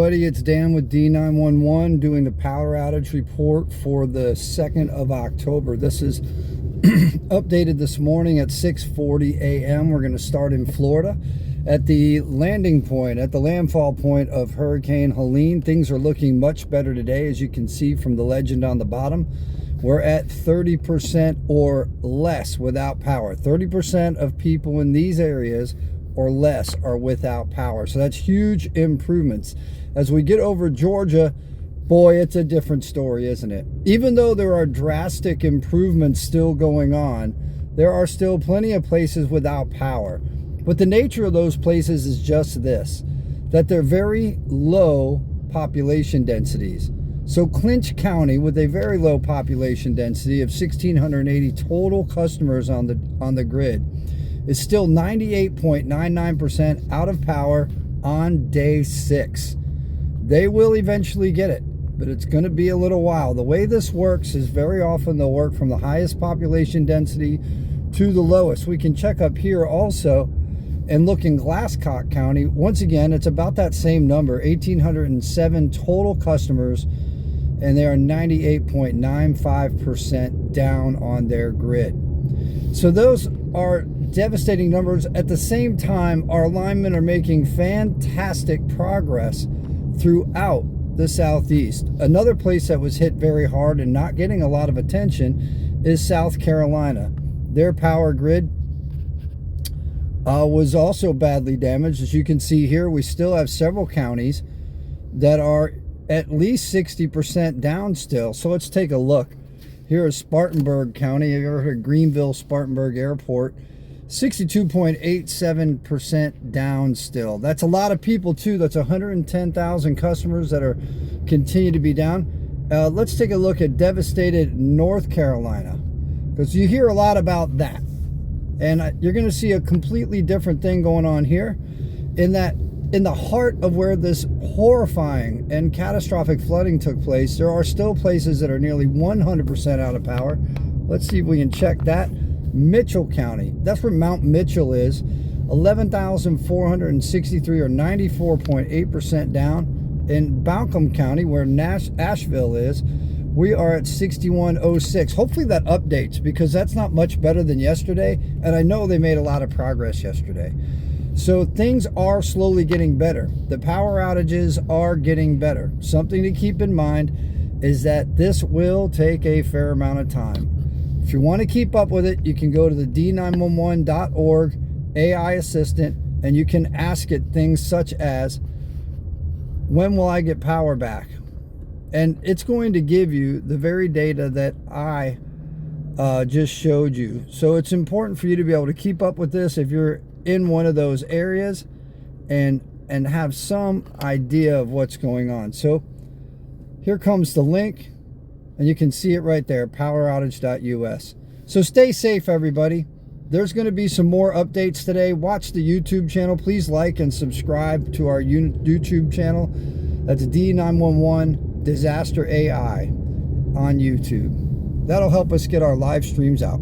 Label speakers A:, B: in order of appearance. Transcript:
A: everybody, it's Dan with D911 doing the power outage report for the 2nd of October. This is updated this morning at 6:40 a.m. We're going to start in Florida at the landing point, at the landfall point of Hurricane Helene. Things are looking much better today, as you can see from the legend on the bottom. We're at 30% or less without power. 30% of people in these areas or less are without power. So that's huge improvements. As we get over Georgia, boy, it's a different story, isn't it? Even though there are drastic improvements still going on, there are still plenty of places without power. But the nature of those places is just this, that they're very low population densities. So Clinch County, with a very low population density of 1,680 total customers on the grid, is still 98.99% out of power on day 6. They will eventually get it, but it's going to be a little while. The way this works is very often they'll work from the highest population density to the lowest. We can check up here also and look in Glasscock County. Once again, it's about that same number, 1,807 total customers, and they are 98.95% down on their grid. So those are devastating numbers. At the same time, our linemen are making fantastic progress throughout the Southeast. Another place that was hit very hard and not getting a lot of attention is South Carolina. Their power grid was also badly damaged. As you can see here, we still have several counties that are at least 60% down still. So let's take a look. Here is Spartanburg County. You ever heard of Greenville Spartanburg Airport? 62.87% down still. That's a lot of people too. That's 110,000 customers that are continue to be down. Let's take a look at devastated North Carolina, because you hear a lot about that. And you're going to see a completely different thing going on here, in that in the heart of where this horrifying and catastrophic flooding took place, there are still places that are nearly 100% out of power. Let's see if we can check that. Mitchell County, that's where Mount Mitchell is, 11,463 or 94.8% down. In Bauckham County, where Asheville is, we are at 6106. Hopefully that updates, because that's not much better than yesterday, and I know they made a lot of progress yesterday. So things are slowly getting better. The power outages are getting better. Something to keep in mind is that this will take a fair amount of time. If you want to keep up with it, you can go to the d911.org AI assistant, and you can ask it things such as, when will I get power back? And it's going to give you the very data that I just showed you. So it's important for you to be able to keep up with this if you're in one of those areas, and have some idea of what's going on. So here comes the link, and you can see it right there, poweroutage.us. So stay safe, everybody. There's going to be some more updates today. Watch the YouTube channel. Please like and subscribe to our YouTube channel. That's D911 Disaster AI on YouTube. That'll help us get our live streams out.